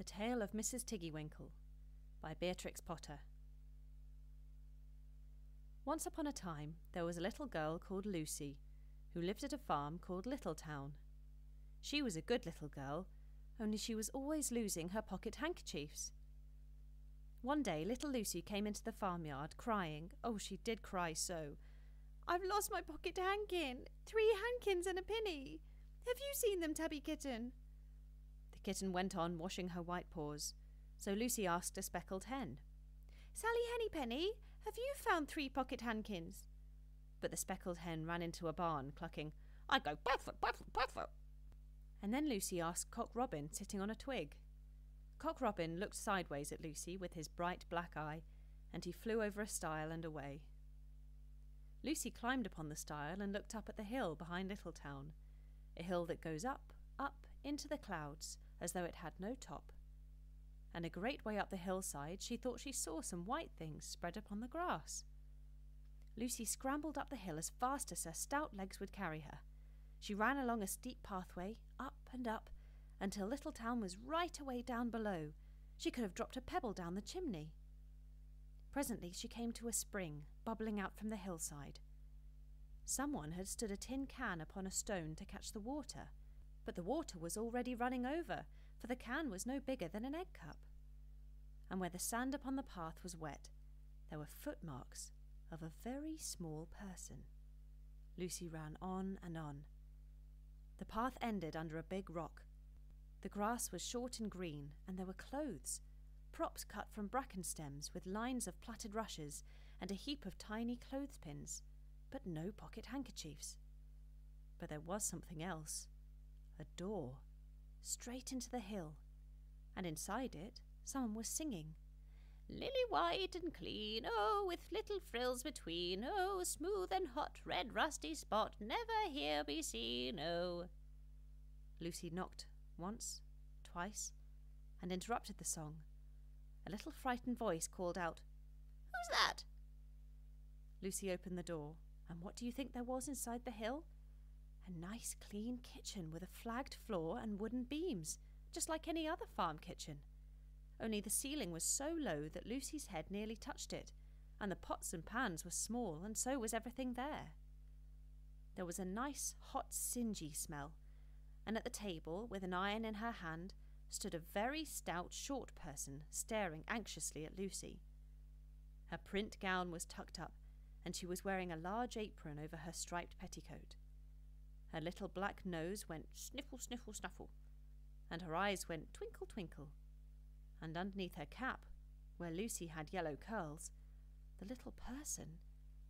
The Tale of Mrs. Tiggy Winkle by Beatrix Potter. Once upon a time there was a little girl called Lucy who lived at a farm called Littletown. She was a good little girl, only she was always losing her pocket handkerchiefs. One day little Lucy came into the farmyard crying. Oh, she did cry so. "I've lost my pocket hankin. 3 hankins and a penny. Have you seen them, Tabby Kitten?" The kitten went on washing her white paws, so Lucy asked a speckled hen, "Sally Hennypenny, have you found 3 pocket hankins?" But the speckled hen ran into a barn, clucking, "I go Buffet, Buffet, Buffet." And then Lucy asked Cock Robin, sitting on a twig. Cock Robin looked sideways at Lucy with his bright black eye, and he flew over a stile and away. Lucy climbed upon the stile and looked up at the hill behind Littletown, a hill that goes up, up into the clouds as though it had no top. And a great way up the hillside she thought she saw some white things spread upon the grass. Lucy scrambled up the hill as fast as her stout legs would carry her. She ran along a steep pathway, up and up, until Littletown was right away down below. She could have dropped a pebble down the chimney. Presently she came to a spring, bubbling out from the hillside. Someone had stood a tin can upon a stone to catch the water, but the water was already running over, for the can was no bigger than an egg cup. And where the sand upon the path was wet, there were footmarks of a very small person. Lucy ran on and on. The path ended under a big rock. The grass was short and green, and there were clothes, props cut from bracken stems with lines of plaited rushes, and a heap of tiny clothespins, but no pocket handkerchiefs. But there was something else. A door, straight into the hill, and inside it someone was singing, "Lily white and clean, oh, with little frills between, oh, smooth and hot, red rusty spot, never here be seen, oh." Lucy knocked once, twice, and interrupted the song. A little frightened voice called out, "Who's that?" Lucy opened the door, and what do you think there was inside the hill? A nice clean kitchen with a flagged floor and wooden beams, just like any other farm kitchen. Only the ceiling was so low that Lucy's head nearly touched it, and the pots and pans were small, and so was everything there. There was a nice hot singy smell, and at the table, with an iron in her hand, stood a very stout short person staring anxiously at Lucy. Her print gown was tucked up, and she was wearing a large apron over her striped petticoat. Her little black nose went sniffle, sniffle, snuffle, and her eyes went twinkle, twinkle. And underneath her cap, where Lucy had yellow curls, the little person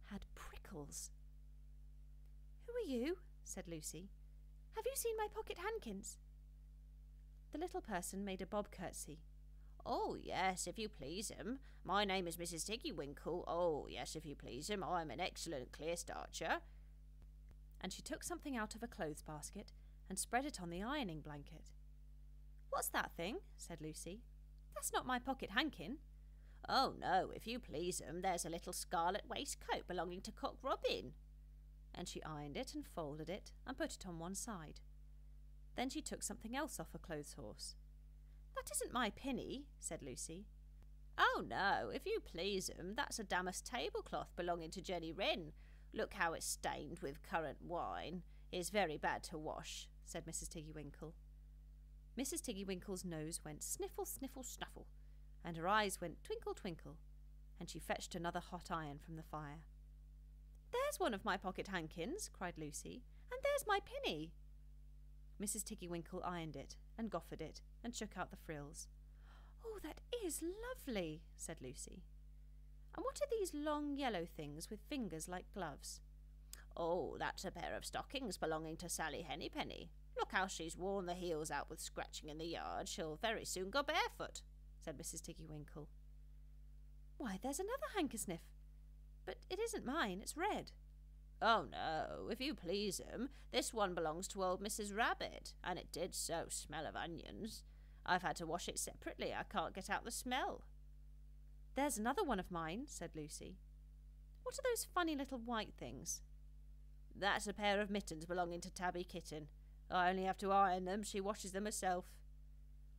had prickles. "Who are you?" said Lucy. "Have you seen my pocket hankins?" The little person made a bob curtsy. "Oh, yes, if you please, my name is Mrs. Tiggy Winkle. Oh, yes, if you please, I'm an excellent clear starcher." And she took something out of a clothes basket and spread it on the ironing blanket. "What's that thing?" said Lucy. "That's not my pocket hankin." "Oh, no, if you please, there's a little scarlet waistcoat belonging to Cock Robin." And she ironed it and folded it and put it on one side. Then she took something else off a clothes horse. "That isn't my pinny," said Lucy. "Oh, no, if you please, that's a damask tablecloth belonging to Jenny Wren. Look how it's stained with currant wine. It's very bad to wash," said Mrs. Tiggy Winkle. Mrs. Tiggy Winkle's nose went sniffle, sniffle, snuffle, and her eyes went twinkle, twinkle, and she fetched another hot iron from the fire. "There's one of my pocket hankins," cried Lucy, "and there's my pinny." Mrs. Tiggy Winkle ironed it and goffered it and shook out the frills. "Oh, that is lovely," said Lucy. "And what are these long yellow things with fingers like gloves?" "Oh, that's a pair of stockings belonging to Sally Hennypenny. Look how she's worn the heels out with scratching in the yard. She'll very soon go barefoot," said Mrs. Tiggy Winkle. "Why, there's another hankersniff. But it isn't mine, it's red." "Oh, no, if you please, this one belongs to old Mrs. Rabbit, and it did so smell of onions. I've had to wash it separately. I can't get out the smell." "There's another one of mine," said Lucy. "What are those funny little white things?" "That's a pair of mittens belonging to Tabby Kitten. I only have to iron them. She washes them herself."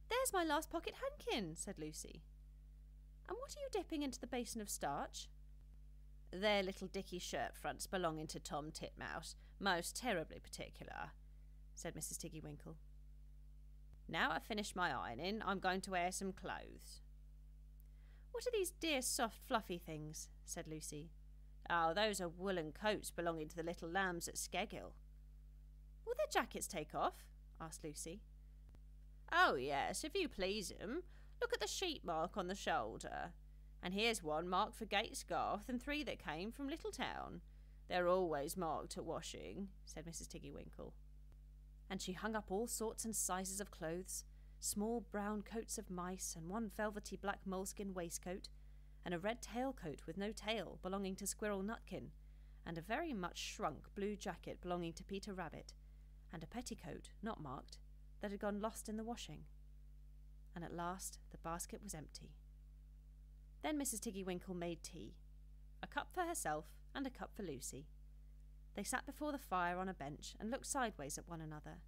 "There's my last pocket hankin," said Lucy. "And what are you dipping into the basin of starch?" "They're little dicky shirt fronts belonging to Tom Titmouse, most terribly particular," said Mrs. Tiggy Winkle. "Now I've finished my ironing, I'm going to air some clothes." "What are these dear soft fluffy things?" said Lucy. "Oh, those are woolen coats belonging to the little lambs at Skeggill." "Will their jackets take off?" asked Lucy. "Oh, yes, if you please 'em. Look at the sheep mark on the shoulder. And here's one marked for Gatesgarth and 3 that came from Littletown. They're always marked at washing," said Mrs. Tiggy Winkle. And she hung up all sorts and sizes of clothes, small brown coats of mice and one velvety black moleskin waistcoat, and a red tailcoat with no tail belonging to Squirrel Nutkin, and a very much shrunk blue jacket belonging to Peter Rabbit, and a petticoat, not marked, that had gone lost in the washing. And at last the basket was empty. Then Mrs. Tiggy Winkle made tea, a cup for herself and a cup for Lucy. They sat before the fire on a bench and looked sideways at one another.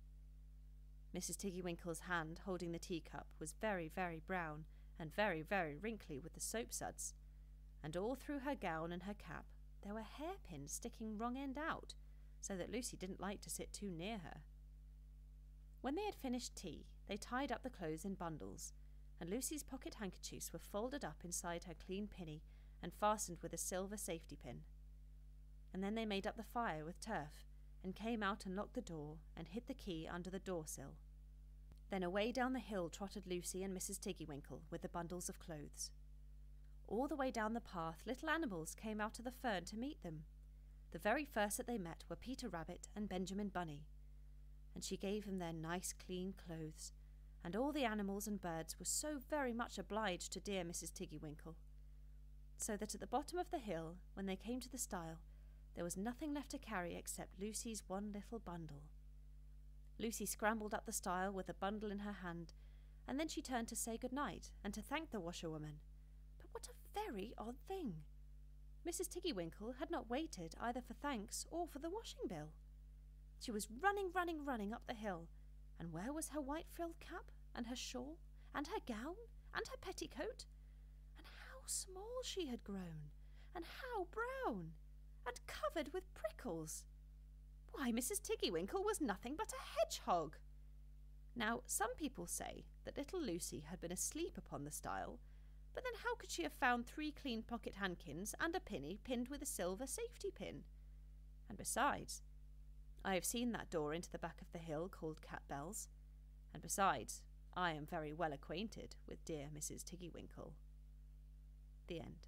Mrs. Tiggy Winkle's hand holding the teacup was very, very brown and very, very wrinkly with the soap suds, and all through her gown and her cap there were hairpins sticking wrong end out, so that Lucy didn't like to sit too near her. When they had finished tea, they tied up the clothes in bundles, and Lucy's pocket handkerchiefs were folded up inside her clean pinny and fastened with a silver safety pin. And then they made up the fire with turf, and came out and locked the door and hid the key under the door-sill. Then away down the hill trotted Lucy and Mrs. Tiggy Winkle with the bundles of clothes. All the way down the path little animals came out of the fern to meet them. The very first that they met were Peter Rabbit and Benjamin Bunny, and she gave them their nice clean clothes, and all the animals and birds were so very much obliged to dear Mrs. Tiggy Winkle, so that at the bottom of the hill, when they came to the stile, there was nothing left to carry except Lucy's one little bundle. Lucy scrambled up the stile with the bundle in her hand, and then she turned to say good night and to thank the washerwoman. But what a very odd thing! Mrs. Tiggy Winkle had not waited either for thanks or for the washing bill. She was running up the hill, and where was her white frilled cap, and her shawl, and her gown, and her petticoat? And how small she had grown, and how brown, and covered with prickles! Why, Mrs. Tiggy Winkle was nothing but a hedgehog! Now, some people say that little Lucy had been asleep upon the stile, but then how could she have found 3 clean pocket handkins and a pinny pinned with a silver safety pin? And besides, I have seen that door into the back of the hill called Cat Bell's, and besides, I am very well acquainted with dear Mrs. Tiggy Winkle. The end.